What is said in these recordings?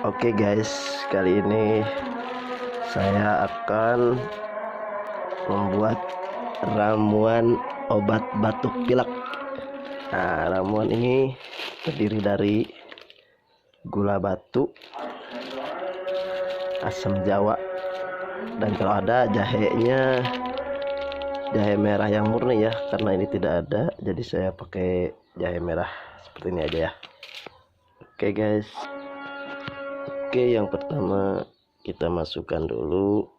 Oke guys, kali ini saya akan membuat ramuan obat batuk pilek. Nah, ramuan ini terdiri dari gula batu, asam jawa, dan kalau ada jahenya, jahe merah yang murni ya, karena ini tidak ada, jadi saya pakai jahe merah seperti ini aja ya. Oke guys. Oke, yang pertama kita masukkan dulu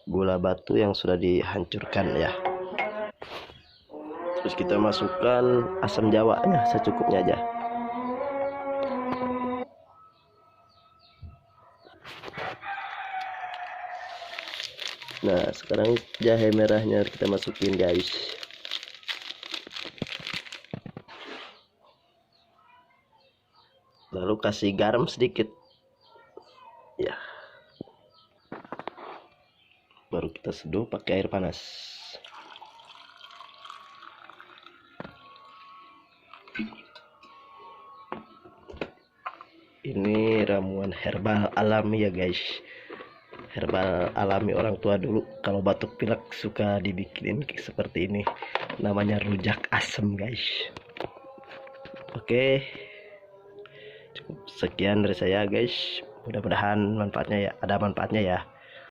gula batu yang sudah dihancurkan ya. Terus kita masukkan asam jawanya secukupnya aja. Nah, sekarang jahe merahnya kita masukin guys. Lalu kasih garam sedikit ya, baru kita seduh pakai air panas. Ini ramuan herbal alami ya guys, herbal alami orang tua dulu kalau batuk pilek suka dibikinin seperti ini, namanya rujak asem guys. Oke, cukup sekian dari saya guys, mudah-mudahan manfaatnya ya, ada manfaatnya ya.